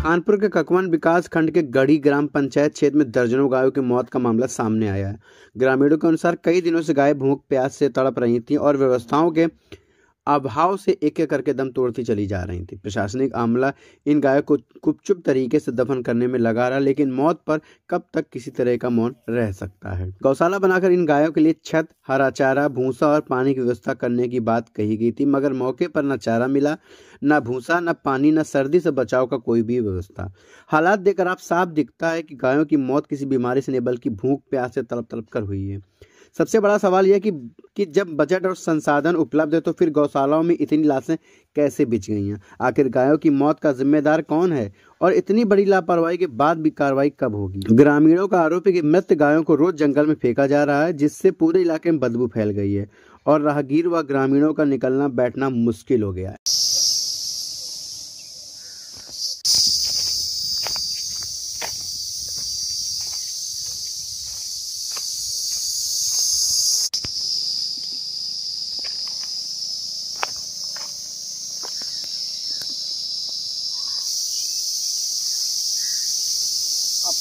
कानपुर के ककवन विकास खंड के गढ़ी ग्राम पंचायत क्षेत्र में दर्जनों गायों की मौत का मामला सामने आया है। ग्रामीणों के अनुसार कई दिनों से गाय भूख प्यास से तड़प रही थी और व्यवस्थाओं के अभाव से एक एक करके दम तोड़ती चली जा रही थी। प्रशासनिक अमला इन गायों को गुपचुप तरीके से दफन करने में लगा रहा, लेकिन मौत पर कब तक किसी तरह का मौन रह सकता है। गौशाला बनाकर इन गायों के लिए छत, हरा चारा, भूसा और पानी की व्यवस्था करने की बात कही गई थी, मगर मौके पर न चारा मिला, न भूसा, न पानी, न सर्दी से बचाव का कोई भी व्यवस्था। हालात देखकर आप साफ दिखता है कि गायों की मौत किसी बीमारी से नहीं बल्कि भूख प्यास से तड़प तड़प कर हुई है। सबसे बड़ा सवाल यह कि जब बजट और संसाधन उपलब्ध है तो फिर गौशालाओं में इतनी लाशें कैसे बिछ गई हैं? आखिर गायों की मौत का जिम्मेदार कौन है और इतनी बड़ी लापरवाही के बाद भी कार्रवाई कब होगी? ग्रामीणों का आरोप है कि मृत गायों को रोज जंगल में फेंका जा रहा है, जिससे पूरे इलाके में बदबू फैल गई है और राहगीर व ग्रामीणों का निकलना बैठना मुश्किल हो गया है।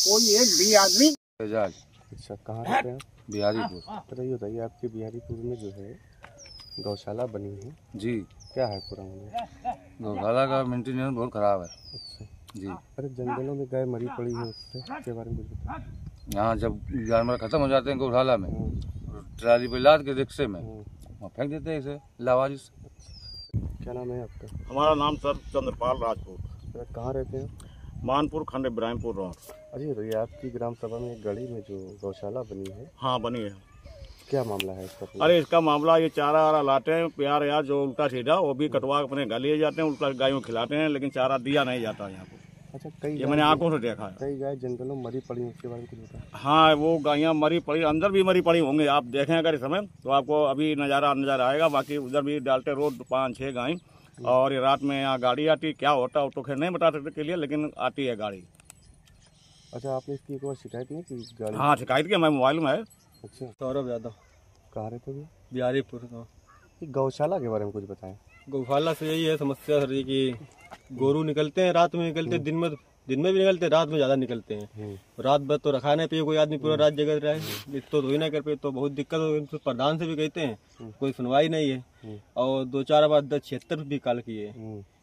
कोई एक भी आदमी एजाज। अच्छा, कहाँ रहते हैं? बिहारीपुर। बताइए बताइए, आपके बिहारीपुर में जो है गौशाला बनी है जी, क्या है पूरा मामला? गौशाला का मेंटेनेंस बहुत खराब है। अच्छा जी, अरे जंगलों में गाय मरी पड़ी है, उसके बारे में कुछ बताइए। यहाँ जब जानवर खत्म हो जाते हैं गौशाला में, ट्राली पे लाद के रिक्शे में वहाँ फेंक देते हैं इसे लावारिस। क्या नाम है आपका? हमारा नाम सर चंद्रपाल राजपूत, सर कहाँ रहते हैं? मानपुर खंड इब्राहिमपुर रोड। अजी बताइए, आपकी ग्राम सभा में गढ़ी में जो गौशाला बनी है, हाँ बनी है। क्या मामला है इसका? अरे इसका मामला ये चारा वारा लाते हैं, प्यार यार जो उल्टा सीधा वो भी कटवा के अपने घर लिए जाते हैं, उल्टा गायों को खिलाते हैं, लेकिन चारा दिया नहीं जाता यहाँ को। अच्छा, कई ये मैंने आंखों से देखा है। कई गाय जंगलों में मरी पड़ी हैं, उसके बारे में कुछ बताएं। हाँ वो गायें मरी पड़ी, अंदर भी मरी पड़ी होंगी, आप देखें अगर इस समय तो आपको अभी नज़र आएगा। बाकी उधर भी डालते रोड 5-6 गायें, और ये रात में यहाँ गाड़ी आती, क्या होता है तो खैर नहीं बता सकते के लिए, लेकिन आती है गाड़ी। अच्छा, आपने इसकी एक बार शिकायत नहीं की गाड़ी? हाँ शिकायत की, हमारे मोबाइल में है। अच्छा, सौरभ यादव, कहाँ रहते हो? बिहारीपुर का। ये गौशाला के बारे में कुछ बताएं। गौशाला से यही है समस्या सर जी कि गोरू निकलते हैं, रात में निकलते हैं, दिन में भी निकलते हैं, रात में ज्यादा निकलते हैं। रात भर तो रखा नहीं पे कोई आदमी पूरा रात जगह रहे, तो ही ना कर पे तो बहुत दिक्कत हो गई। प्रधान से भी कहते हैं, कोई सुनवाई नहीं है। और 2-4 बार 76 भी कॉल किए,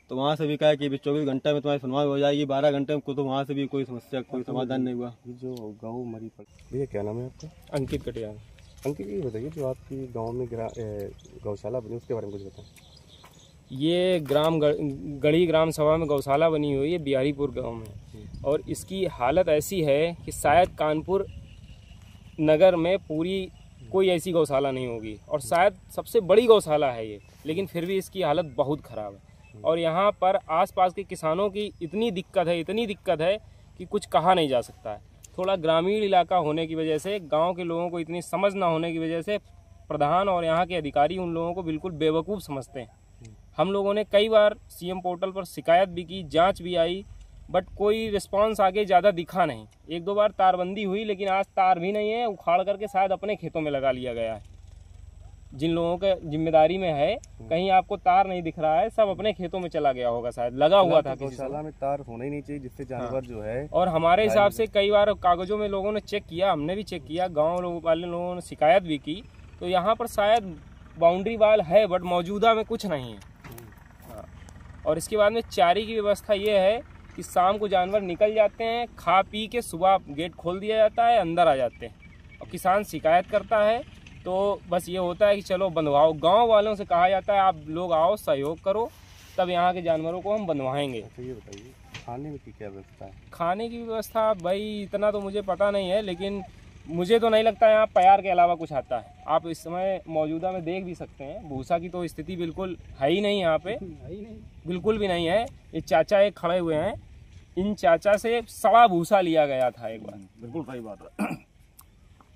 तो वहाँ से भी कहा कि 24 घंटे में तुम्हारी सुनवाई हो जाएगी, 12 घंटे में, तो वहाँ से भी कोई समस्या कोई समाधान नहीं हुआ। ये जो गाँव मरी पड़ी, भैया क्या नाम है आपका? अंकित कटियार। अंकित, ये बताइए जो आपकी गांव में गौशाला बनी उसके बारे में कुछ बताएं। ये गढ़ी ग्राम सभा में गौशाला बनी हुई है बिहारीपुर गांव में, और इसकी हालत ऐसी है कि शायद कानपुर नगर में पूरी कोई ऐसी गौशाला नहीं होगी, और शायद सबसे बड़ी गौशाला है ये, लेकिन फिर भी इसकी हालत बहुत ख़राब है। और यहाँ पर आसपास के किसानों की इतनी दिक्कत है कि कुछ कहा नहीं जा सकता है। थोड़ा ग्रामीण इलाका होने की वजह से, गांव के लोगों को इतनी समझ ना होने की वजह से प्रधान और यहाँ के अधिकारी उन लोगों को बिल्कुल बेवकूफ़ समझते हैं। हम लोगों ने कई बार सीएम पोर्टल पर शिकायत भी की, जांच भी आई, बट कोई रिस्पांस आगे ज़्यादा दिखा नहीं। 1-2 बार तारबंदी हुई, लेकिन आज तार भी नहीं है, उखाड़ करके शायद अपने खेतों में लगा लिया गया है। जिन लोगों के जिम्मेदारी में है, कहीं आपको तार नहीं दिख रहा है, सब अपने खेतों में चला गया होगा, शायद लगा हुआ था। गौशाला में तार होना ही नहीं चाहिए, जिससे जानवर जो है। और हमारे हिसाब से कई बार कागजों में लोगों ने चेक किया, हमने भी चेक किया, गाँव वाले लोगों ने शिकायत भी की, तो यहाँ पर शायद बाउंड्री वाल है, बट मौजूदा में कुछ नहीं है। और इसके बाद में चारे की व्यवस्था ये है कि शाम को जानवर निकल जाते हैं, खा पी के सुबह गेट खोल दिया जाता है, अंदर आ जाते हैं, और किसान शिकायत करता है तो बस ये होता है कि चलो बंधवाओ। गांव वालों से कहा जाता है आप लोग आओ, सहयोग करो, तब यहाँ के जानवरों को हम बंधवाएंगे। अच्छा, ये बताइए खाने में क्या व्यवस्था है? खाने की व्यवस्था भाई इतना तो मुझे पता नहीं है, लेकिन मुझे तो नहीं लगता यहाँ प्यार के अलावा कुछ आता है। आप इस समय मौजूदा में देख भी सकते हैं, भूसा की तो स्थिति बिल्कुल है ही नहीं यहाँ पे, बिल्कुल भी नहीं है। ये चाचा एक खड़े हुए हैं, इन चाचा से सड़ा भूसा लिया गया था एक बार। बिल्कुल सही बात है।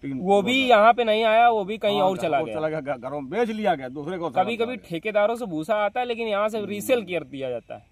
वो भी यहाँ पे नहीं आया, वो भी कहीं और चला गया, घरों में बेच लिया गया दूसरे को। कभी कभी ठेकेदारों से भूसा आता है, लेकिन यहाँ से रीसेल कर दिया जाता है।